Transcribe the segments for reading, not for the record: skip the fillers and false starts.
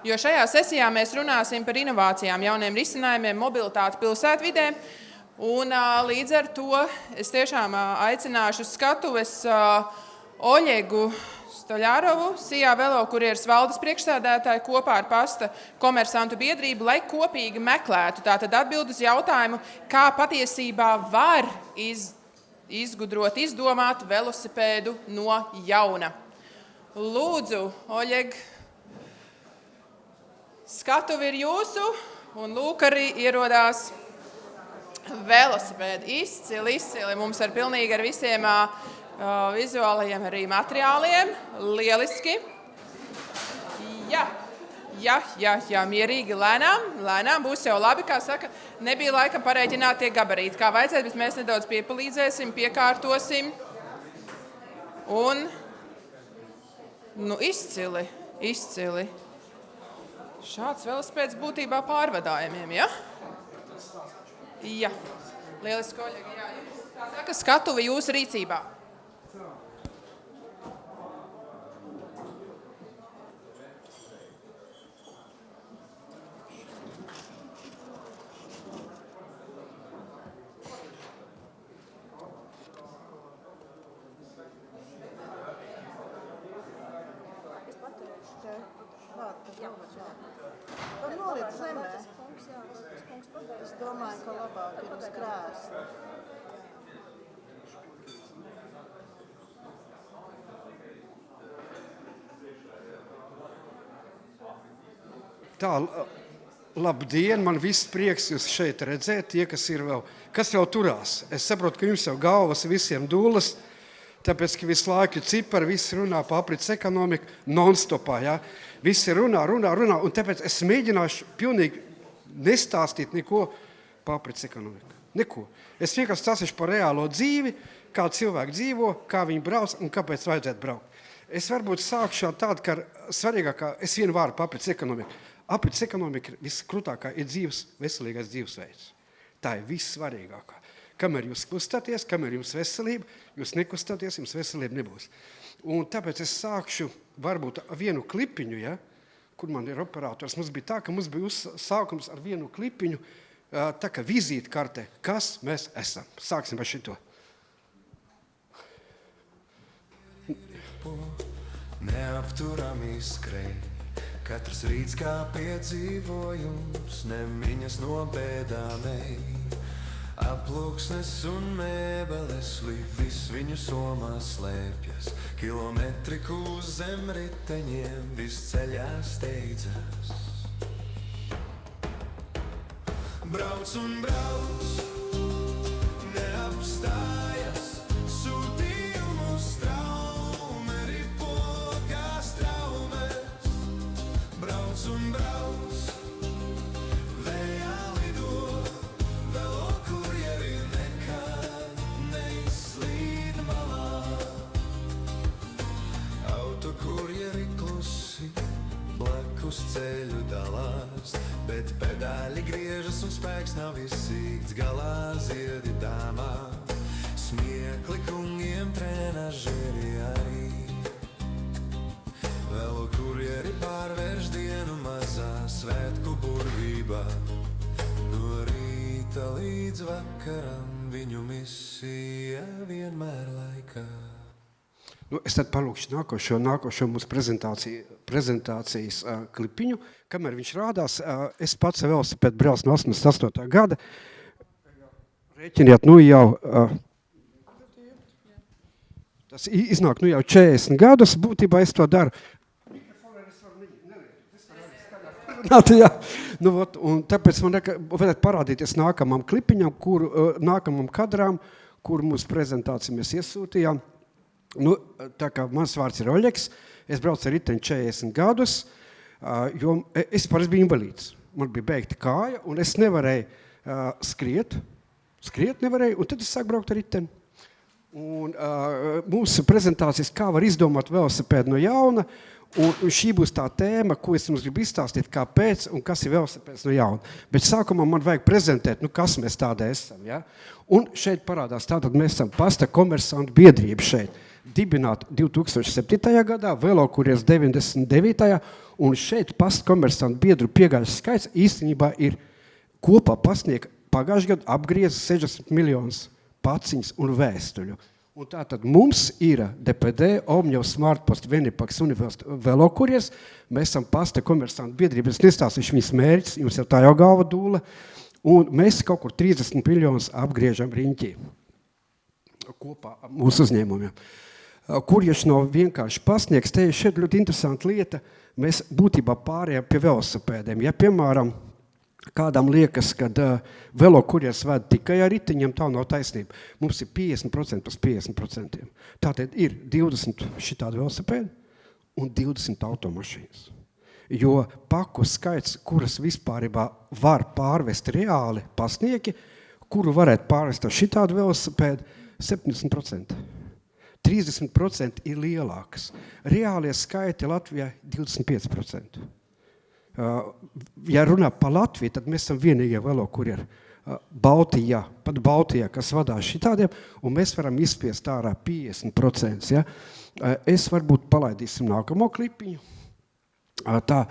jo šajā sesijā mēs runāsim par inovācijām, jauniem risinājumiem, mobilitāti pilsētvidē. Un līdz ar to es tiešām aicināšu skatuves Oļegu Stoļārovu, Sijā Velo kurjeras valdes priekšsēdētāju kopā ar pasta komersantu biedrību, lai kopīgi meklētu tātad atbild uz jautājumu, kā patiesībā var izgudrot, izdomāt velosipēdu no jauna. Lūdzu, Oļeg, skatuvi ir jūsu, un lūk arī ierodās velosipēdi. Izcili, mums ar pilnīgi ar visiem vizuālajiem arī materiāliem. Lieliski. Jā, mierīgi, lēnām būs jau labi, kā saka, nebija laika pareiķināt tie gabarīti, kā vajadzētu, bet mēs nedaudz piepalīdzēsim, piekārtosim. Un, izcili. Šāds velosipēds būtībā pārvadājumiem, ja? Jā, lieliski, kolēģi, jā. Kā saka, skatuvi jūsu rīcībā. Es domāju, ka labāk ir uz krēsla. Tā, labdien, man viss prieks jūs šeit redzēt, tie, kas vēl turās. Es saprotu, ka jums jau galvas visiem dūlas, tāpēc, ka visu laiku cipari, visi runā pa aprits ekonomiku non-stopā, ja? Visi runā, un tāpēc es mēģināšu pilnīgi nestāstīt neko pa aprits ekonomiku. Neko. Es vienkārši stāstīšu par reālo dzīvi, kā cilvēki dzīvo, kā viņi brauc un kāpēc vajadzētu braukt. Es varbūt sākšu tādu, ka svarīgākā, es vienu vārdu pa aprits ekonomiku. Aprits ekonomika viskrūtākā ir veselīgais dzīvesveids. Tā ir vissvarīgākā. Kamēr jūs kustaties, kamēr jums veselība, jūs nekustaties, jums veselība nebūs. Un tāpēc es sākšu varbūt vienu klipiņu, ja, kur man ir operators. Mums bija tā, ka mums bija sākums ar vienu klipiņu, tā kā vizītkartē, kas mēs esam. Sāksim ar šito. Neapturami skrēj, katrs rīts kā piedzīvojums, nemiņas no bēdām ej. Aplūksnes un mēbeles, viss viņu somā slēpjas, kilometriku zem riteņiem, viss ceļā steidzas. Brauc un brauc, neapstājas, sūtījumu straume, ripo kā straumes. Brauc un brauc, vējā lido, velo kurjeri nekad neizslīd malā. Autokurjeri klusi, blakus ceļu dalās, bet pedāļi griežas un spēks nav izsīkts, galā ziedi dāmā. Smiekli kungiem trenažeri arī. Velo kurjeri pārvērš dienu mazā svētku burvībā. No rīta līdz vakaram viņu misija vienmēr laikā. Es tad palūkšu nākošo mūsu prezentācijas klipiņu. Kamēr viņš rādās, es pats velosipēdu braucu no 88. gada. Rēķiniet, jau tas iznāk jau 40 gadus, būtībā es to daru. Un tāpēc man vajadzētu parādīties nākamam klipiņam, nākamam kadrām, kur mūsu prezentāciju mēs iesūtījām. Tā kā mans vārds ir Oļegs, es braucu ar riteni 40 gadus, jo es parasti biju invalīds. Man bija beigta kāja, un es nevarēju skriet nevarēju, un tad es sāku braukt ar riteni. Un mūsu prezentācijas, kā var izdomāt velosipēdu no jauna, un šī būs tā tēma, ko es jums gribu izstāstīt, kāpēc un kas ir velosipēds no jauna. Bet sākumā man vajag prezentēt, kas mēs tāda esam. Ja? Un šeit parādās, tātad mēs esam pasta komersantu biedrība šeit. dibināta 2007. gadā, Velokurjers 99. un šeit pastkomersantu biedru piegādes skaits īstenībā ir kopā pasniegt pagājušajā gadā apgrieza 60 miljonus paciņas un vēstuļu. Un tātad mums ir DPD, Omņevs, Smartpost, Venipaks, Universitāte, Velokurjers. Mēs esam pasta komersantu biedrība. Es nestāstīšu viņas mērķis, jums ir tā jau galva dūle. Un mēs kaut kur 30 miljonus apgriežam riņķī kopā mūsu uzņēmumiem. Kurieši nav vienkārši pasniegs. Te šeit ļoti interesanta lieta. Mēs būtībā pārējām pie velosipēdiem. Ja, piemēram, kādam liekas, kad velokurjers ved tikai ar riteņiem, tā nav taisnība. Mums ir 50% pēc 50%. Tātad ir 20 šitādi velosipēdi un 20 automašīnas. Jo paku skaits, kuras vispārībā var pārvest reāli pasnieki, kuru varētu pārvest ar šitādu velosipēdu, 70%. 30% ir lielākas. Reālie skaiti Latvijā 25%. Ja runā par Latviju, tad mēs esam vienīgie velokurjeri Baltijā, pat Baltijā, kas vadās šitādiem, un mēs varam izspiest ārā 50%. Ja? Es varbūt palaidīsim nākamo klipiņu. Tā,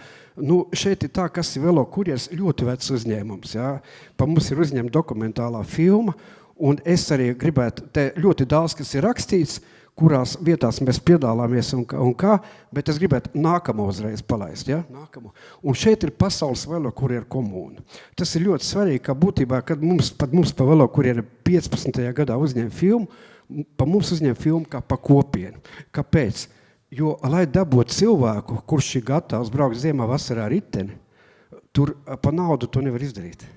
šeit ir tā, kas ir velokurjers, ļoti vecs uzņēmums. Ja? Pa mums ir uzņēma dokumentālā filma, un es arī gribētu, te ļoti daudz, kas ir rakstīts, kurās vietās mēs piedalāmies un kā, bet es gribētu nākamo uzreiz palaist. Ja? Nākamo. Un šeit ir pasaules velokurjeru komūna. Tas ir ļoti svarīgi, ka būtībā, kad mums pa velokurjeru 15. gadā uzņēma filmu, pa mums uzņēma filmu kā pa kopienu. Kāpēc? Jo, lai dabūtu cilvēku, kurš ir gatavs braukt ziemā vasarā riteni, tur pa naudu to nevar izdarīt.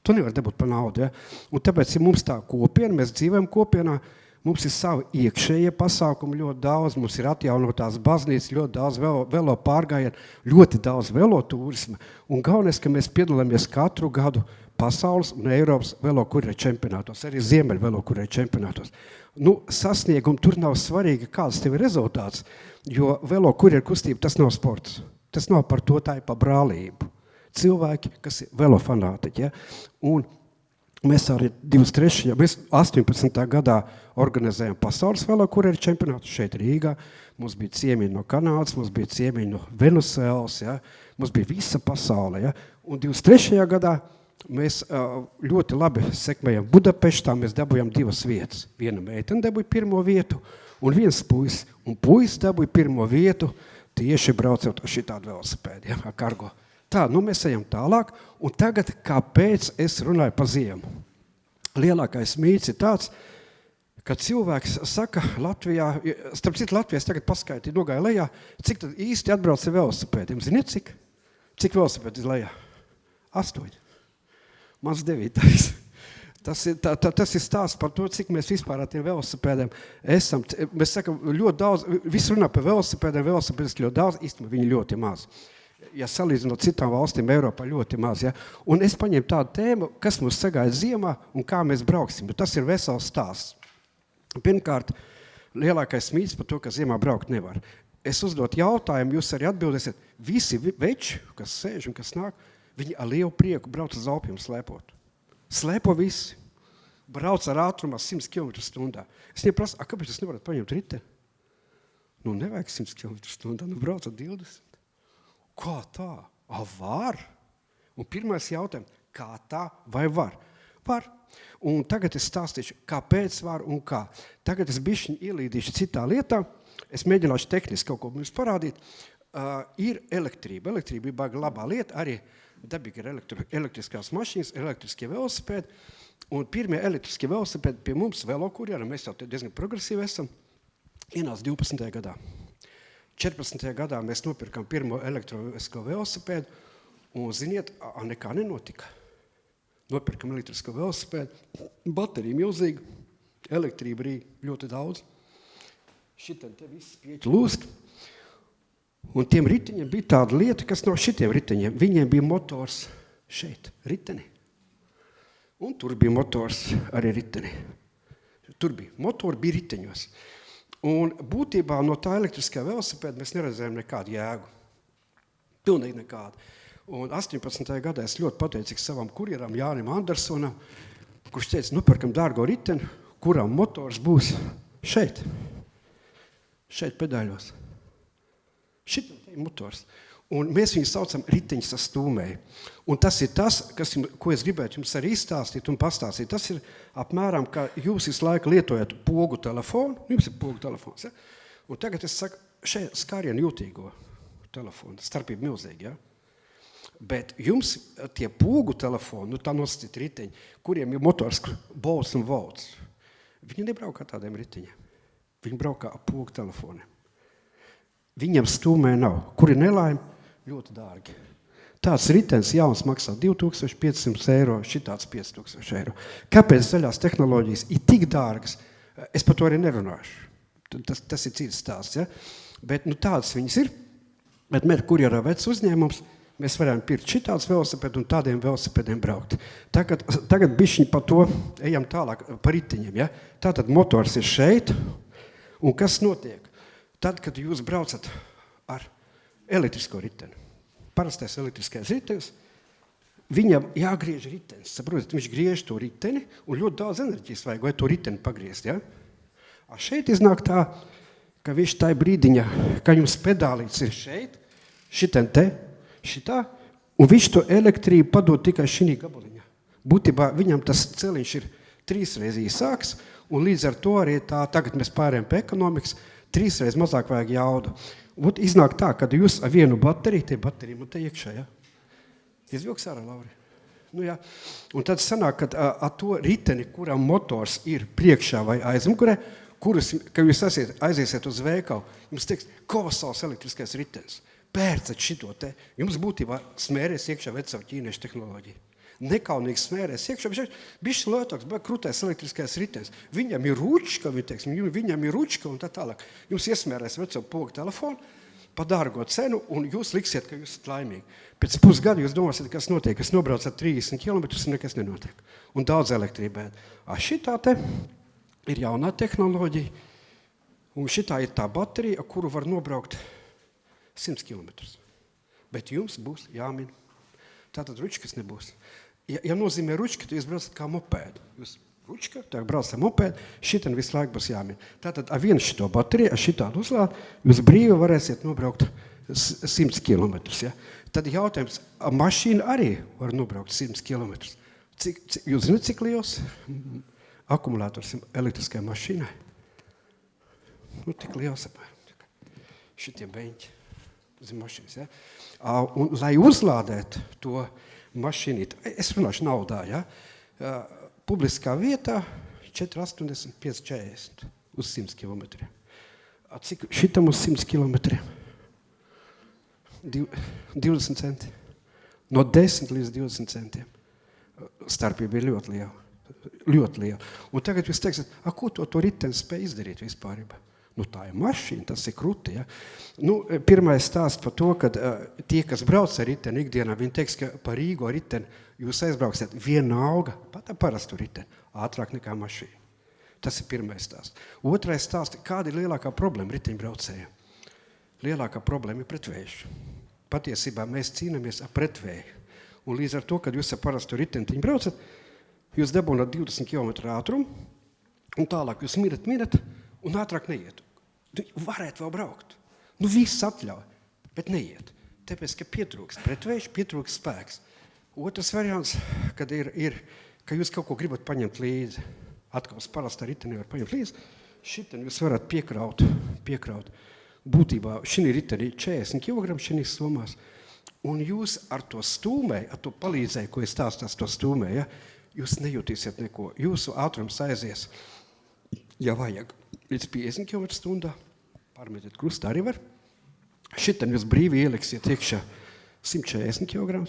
To nevar dabūt pa naudu. Ja? Un tāpēc, ja mums tā kopiena, mēs dzīvojam kopienā, mums ir savi iekšējie pasākumi ļoti daudz, mums ir atjaunotās baznīcas, ļoti daudz velo pārgājienu, ļoti daudz velotūrisma. Un galvenais, ka mēs piedalāmies katru gadu pasaules un Eiropas velokurjeru čempionātos, arī Ziemeļu velokurjeru čempionātos. Sasniegumi tur nav svarīgi, kāds tev ir rezultāts, jo velokurjeru kustība tas nav sports. Tas nav par to, tā ir par brālību. Cilvēki, kas ir velofanātiķi. Ja? Un mēs arī 18. gadā organizējam pasaules velokurjeru čempionātu šeit Rīgā. Mums bija ciemiņi no Kanādas, mums bija ciemiņi no Venezuelas, ja? Mums bija visa pasaule. Ja? Un 23. gadā mēs ļoti labi sekmējam Budapeštā, mēs dabujam 2 vietas. Viena meitene dabūja 1. vietu un viens puisis. Un puisis dabūja 1. vietu tieši braucot ar šitādu velosipēdu, ja? Ar kargo. Tā, mēs ejam tālāk, un tagad, kāpēc es runāju par ziemu? Lielākais mīts ir tāds, ka cilvēks saka Latvijā, starp citu Latvijas tagad paskaitīja, nogāja lejā, cik tad īsti atbrauc ar velosipēdiem? Ziniet, cik? Cik velosipēdi ir lejā? 8. Mans 9. Tas ir stāsts par to, cik mēs vispār ar tiem velosipēdiem esam. Mēs sakam, ļoti daudz, visi runā par velosipēdiem, velosipēdis ļoti daudz, īstenībā viņi ļoti maz. Ja salīdzinot citām valstīm, Eiropā ļoti maz. Ja? Un es paņēmu tādu tēmu, kas mums sagaida ziemā un kā mēs brauksim. Bet tas ir vesels stāsts. Pirmkārt, lielākais mīts par to, ka ziemā braukt nevar. Es uzdot jautājumu, jūs arī atbildēsiet, visi veči, kas sēž un kas nāk, viņi ar lielu prieku brauc uz Alpiem slēpot. Slēpo visi. Brauc ar ātrumā 100 km/h. Es viņiem prasu, kāpēc jūs nevarat paņemt riteni? Nevajag 100 km/h, brauc ar 20. Kā tā? Var? Un pirmais jautājums, kā tā vai var? Var. Un tagad es stāstīšu, kāpēc var un kā. Tagad es bišķiņ ielīdīšu citā lietā. Es mēģināšu tehniski kaut ko mums parādīt. Ir elektrība. Elektrība ir baga labā lieta. Arī dabīgi ir elektriskās mašīnas, elektriskie velosipēdi. Un pirmie elektriskie velosipēdi pie mums velokurjeri, mēs jau diezgan progresīvi esam, ienāca 12. gadā. 14. gadā mēs nopirkām pirmo elektrisko velosipēdu, un, ziniet, nekā nenotika. Nopirkam elektrisko velosipēdu, baterija milzīga, elektrība arī ļoti daudz. Šitam te viss pieķi lūst. Un tiem riteņiem bija tāda lieta, kas no šitiem riteņiem. Viņiem bija motors šeit, riteni. Un tur bija motors arī riteni. Tur bija motori, bija riteņos. Un būtībā no tā elektriskā velosipēda mēs neredzējām nekādu jēgu. Pilnīgi nekādu. Un 18. gadā es ļoti pateicīgs savam kurjeram Jānim Andersonam, kurš teica, nopirkam dārgo riteni, kuram motors būs šeit. šeit pedāļos. Šitam te ir motors. Un mēs viņu saucam riteņas ar stūmēju. Un tas ir tas, ko es gribētu jums arī izstāstīt un pastāstīt. Tas ir apmēram, ka jūs visu laiku lietojat pogu telefonu. Jums ir pogu telefons, ja? Un tagad es saku, šeit skārienu jūtīgo telefonu. Starpība milzīgi, ja? Bet jums tie pogu telefoni, tā nosacīt riteņi, kuriem ir motors bolts un volts, viņi nebrauc kā tādiem riteņiem. Viņi brauc kā pogu telefoniem. Viņam stūmē nav. Kur ir nelaime? Ļoti dārgi. Tāds ritenis jauns maksā 2500 eiro, šitāds 5000 eiro. Kāpēc zaļās tehnoloģijas ir tik dārgas? Es par to arī nerunāšu. Tas ir cits stāsts, ja? Bet tādas viņas ir. Bet Merkurjerā vecs uzņēmums, mēs varam pirkt šitāds velosipēdu un tādiem velosipēdiem braukt. Tagad bišķiņ par to ejam tālāk par riteņiem, ja? Tātad motors ir šeit. Un kas notiek? Tad, kad jūs braucat ar elektrisko riteni, parastais elektriskais ritenis, viņam jāgriež ritenis. Saprotat, viņš griež to riteni un ļoti daudz enerģijas vajag, vai to riteni pagriezt. Ja? Šeit iznāk tā, ka viņš tā brīdiņa, ka jums pedālīts ir šeit, šitā, un viņš to elektrību padod tikai šī gabaliņā. Būtībā viņam tas celiņš ir 3 reizes īsāks, un līdz ar to arī tagad mēs pārējām pie ekonomikas, 3 reizes mazāk vajag jaudu. Un iznāk tā, kad jūs ar vienu bateriju, tie baterija man te iekšā, ja? Izvilks ārā, Lauri? Ja. Un tad sanāk, kad ar to riteni, kuram motors ir priekšā vai aizmugurē, ka jūs aiziesiet uz veikalu, jums teiks, kolosāls elektriskais ritenis. Pērcat šito te. Jums būtībā smēries iekšā vecavu ķīniešu tehnoloģiju. Nekaunīgi smērēs iekšā, bišķi lētāks, krūtais elektriskais ritenis. Viņam ir ručka, viņam ir ručka un tā tālāk. Jums iesmērēs veco pogu telefonu par dārgo cenu un jūs liksiet, ka jūs esat laimīgi. Pēc pusgada jūs domāsiet, kas notiek. Es nobraucu ar 30 km un nekas nenotiek. Un daudz elektrībā. Šitā te ir jaunā tehnoloģija un šitā ir tā baterija, ar kuru var nobraukt 100 km. Bet jums būs jāmin. Tātad ručkas nebūs. Ja nozīmē ručka, tad jūs braucat kā mopēdu. Jūs ručka, tā braucat ar mopēdu, šitan visu laiku būs jāmin. Tātad ar vienu šito bateriju, ar šitādu uzlādi, jūs brīvi varēsiet nobraukt 100 km. Ja? Tad jautājums, mašīna arī var nobraukt 100 km. Jūs zināt, cik liels akumulators elektriskai mašīnai? Tik liels apmēram. Šitie beņķi zem mašīnas. Ja? Un, lai uzlādētu to mašīnīt, es runāšu naudā, ja? Publiskā vietā 4,80, 5,40 uz 100 km. Cik šitam uz 100 km? 20 centi. No 10 līdz 20 centiem. Starpība ir ļoti liela. Ļoti liela. Un tagad jūs teiksiet, ko to riteni spēj izdarīt vispārībā? Tā ir mašīna, tas ir kruti. Ja? Pirmais stāsts par to, ka tie, kas brauc ar riteni ikdienā, viņi teiks, ka par Rīgo riteni jūs aizbrauksiet vienalga, pat ar parastu riteni, ātrāk nekā mašīna. Tas ir pirmais stāsts. Otrais stāsts, kāda ir lielākā problēma riteņbraucējiem? Lielākā problēma ir pretvēju. Patiesībā mēs cīnāmies ar pretvēju. Un līdz ar to, kad jūs ar parastu riteni braucat, jūs dabūnat 20 km ātrumu, un tālāk jūs mirat, un ātrāk neiet. Varētu vēl braukt. Viss atļauj, bet neiet. Tāpēc, ka pietrūkst pretvējš, pietrūkst spēks. Otrs variants, kad ir, ka jūs kaut ko gribat paņemt līdzi, atkal parastā riteni var paņemt līdzi, šitan jūs varat piekraut. Būtībā šī riteni 40 kg šīs somās, un jūs ar to stūmēju, ar to palīdzēju, ko es stāstās to stūmēju, ja, jūs nejūtīsiet neko. Jūsu ātrums aizies, ja vajag, līdz 50 km/h, pārmetiet krustā arī var. Šitan jūs brīvi ieliksiet iekšā 140 kg.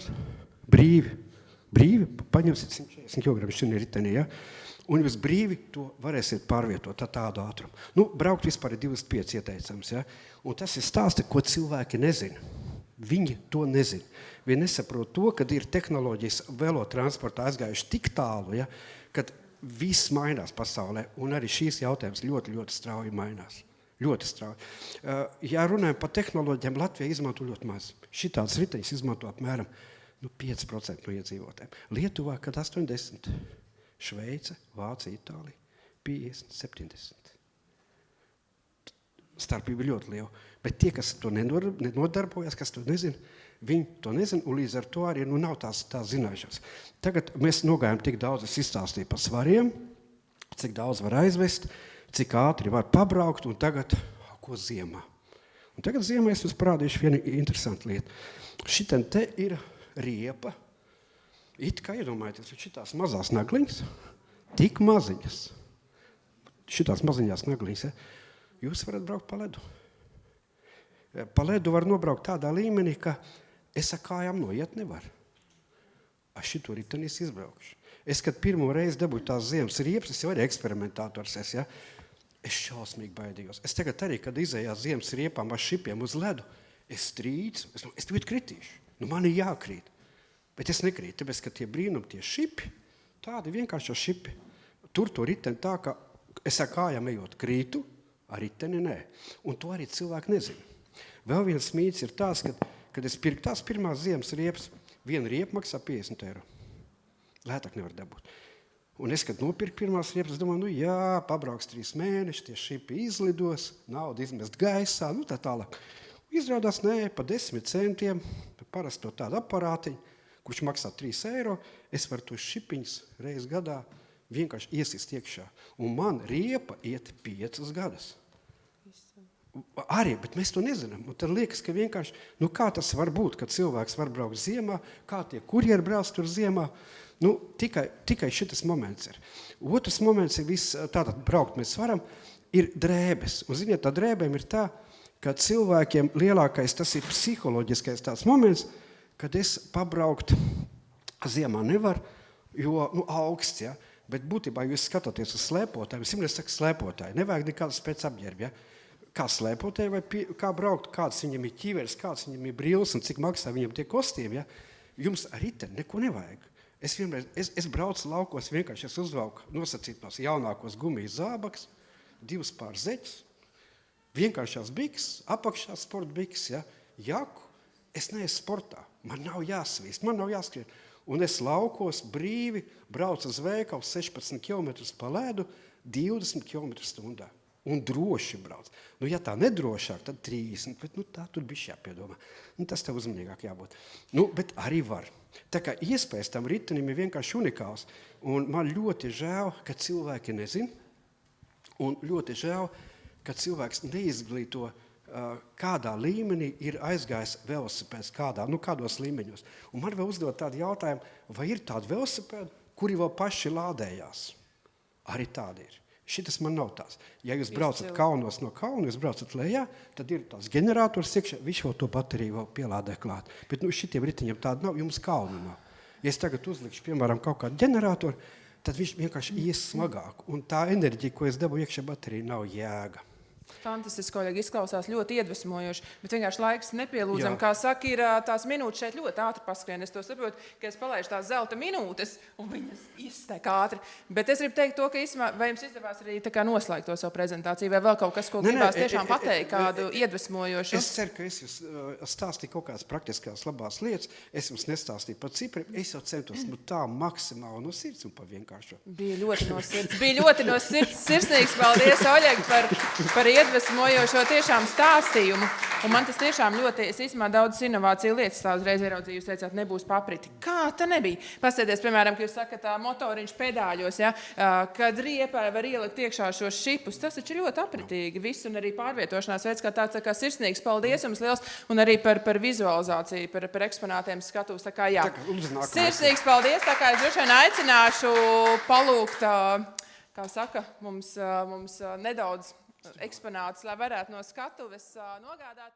Brīvi paņemsiet 140 kg šī ritenī, ja? Un jūs brīvi to varēsiet pārvietot ar tādu ātrumu. Braukt vispār ir 25 ieteicams, ja? Un tas ir stāsti, ko cilvēki nezina. Viņi to nezina. Viņi nesaprot to, kad ir tehnoloģijas velotransportā aizgājuši tik tālu, ja? Kad viss mainās pasaulē, un arī šīs jautājums ļoti, ļoti strauji mainās. Ļoti strauji. Ja runājam par tehnoloģijām, Latvija izmanto ļoti maz. Šitāds riteņus izmanto apmēram 5% no iedzīvotājiem. Lietuvā, kad 80%. Šveice, Vācija, Itālija, 50, 70. starpība ir ļoti liela. Bet tie, kas to nenodarbojas, kas to nezina, viņi to nezina, un līdz ar to arī nav tās zināšanas. Tagad mēs nogājām tik daudz, es izstāstīju par svariem, cik daudz var aizvest, cik ātri var pabraukt, un tagad, ko ziemā. Un tagad ziemā es jums parādīšu vienu interesantu lietu. Šitien te ir riepa, it kā iedomājieties, šitās mazās nagliņas, tik maziņas, šitās maziņās nagliņas, ja? Jūs varat braukt pa ledu. Pa ledu var nobraukt tādā līmenī, ka es ar kājām noiet nevaru. Šito ritenis izbraukšu. Es, kad pirmo reizi dabūju tās ziemas riepas, es jau arī eksperimentātors es, ja? Es šausmīgi baidījos. Es tagad arī, kad izējās ziemas riepām ar šipiem uz ledu, es strīdzu, es tagad kritīšu. Man ir jākrīt. Bet es nekrītu, tāpēc, ka tie brīnumi, tie šipi, tādi vienkārši šipi, tur to riteni tā, ka es ar kājām ejot krītu, ar riteni nē. Un to arī cilvēki nezina. Vēl viens mīts ir tās, kad es pirku tās pirmās ziemas riepas, viena riepa maksā 50 eiro. Lētāk nevar dabūt. Un es, kad nopirku pirmās riepas, domāju, pabrauks 3 mēneši, tie šipi izlidos, naudu izmest gaisā, tā tālāk. Izrādās, pa 10 centiem, parasto tādu aparātiņu, kurš maksā 3 eiro, es varu tos šipiņus reiz gadā vienkārši iesist iekšā. Un man riepa iet 5 gadus. Arī, bet mēs to nezinām. Un tad liekas, ka vienkārši, kā tas var būt, kad cilvēks var braukt ziemā, kā tie kurjeri brauc tur ziemā, tikai šitas moments ir. Otrs moments ir tātad braukt mēs varam, ir drēbes. Un ziniet, tā drēbēm ir tā, ka cilvēkiem lielākais tas ir psiholoģiskais tāds moments, kad es pabraukt ziemā nevaru, jo augsts, ja? Bet būtībā jūs skatāties uz slēpotājiem, es vienmēr saku slēpotāji, nevajag nekādas pēc apģērbi, ja? Kā slēpotāji vai kā braukt, kāds viņam ir ķīveres, kāds viņam ir brīlis un cik maksā viņam tie kostīmi, ja? Jums ar riteni neko nevajag. Es braucu laukos vienkārši, es uzvalku nosacītos jaunākos gumijas zābaks, 2 pār zeķus, vienkāršās biks, apakšā sporta biks, ja? Jaku, es neesmu sportā, man nav jāsvīst, man nav jāskrien. Un es laukos brīvi braucu uz veikalu 16 km pa ledu, 20 km stundā. Un droši brauc. Ja tā nedrošāk, tad 30, bet tā tur bišķi jāpiedomā. Tas tev uzmanīgāk jābūt. Bet arī var. Tā kā iespējas tam ritenim ir vienkārši unikāls. Un man ļoti žēl, ka cilvēki nezin. Un ļoti žēl, ka cilvēks neizglīto, kādā līmenī ir aizgājis velosipēds, kādos līmeņos. Un man vēl uzdot tādu jautājumu, vai ir tādi velosipēdi, kuri vēl paši lādējās? Arī tādi ir. Šitas man nav tās. Ja jūs braucat kalnos no kalna, jūs braucat lejā, tad ir tās generators iekšā, viņš vēl to bateriju vēl pielādē klāt. Bet šitiem riteņiem tāda nav, jums kalnu nav. Ja es tagad uzlikšu, piemēram, kaut kādu generatoru, tad viņš vienkārši ies smagāk. Un tā enerģija, ko es dabu iekšā bateriju, nav jēga. Fantastiski, kolēģi, izklausās ļoti iedvesmojoši, bet vienkārši laiks nepielūdzam. Kā saka, ir tās minūtes šeit ļoti ātri paskrien. Es to saprotu, ka es palaišu tās zelta minūtes, un viņas izstek ātri. Bet es gribu teikt to, ka vai jums izdevās arī tā kā noslēgt to savu prezentāciju, vai vēl kaut kas, ko gribās tiešām pateikt, kādu iedvesmojošu? Es ceru, ka es jums stāstīju kaut kādas praktiskās labās lietas. Es jums nestāstīju par cipriem. Es jau centos tā maksimāli no sirds un pa vienkāršo. Bija ļoti no sirds. Sirsnīgs paldies, Oļeg, par iedvesmojošo tiešām stāstījumu. Un man tas tiešām ļoti, es īstenībā daudz inovāciju lietas tā uzreiz ieraudzīju, jūs teicāt, nebūs papriti. Kā tā nebija? Pasēties, piemēram, ka jūs sakat, motoriņš pedāļos, ja, kad riepai var ielikt iekšā šos šipus. Tas taču ļoti apritīgi viss un arī pārvietošanās veids, kā tāds kā sirsnīgs. Paldies jums liels un arī par vizualizāciju, par eksponātiem skatūs. Tā kā jā. Sirsnīgs paldies, tā kā es droši vien aicināšu palūgt, kā saka, mums nedaudz eksponātus, lai varētu no skatuves nogādāt.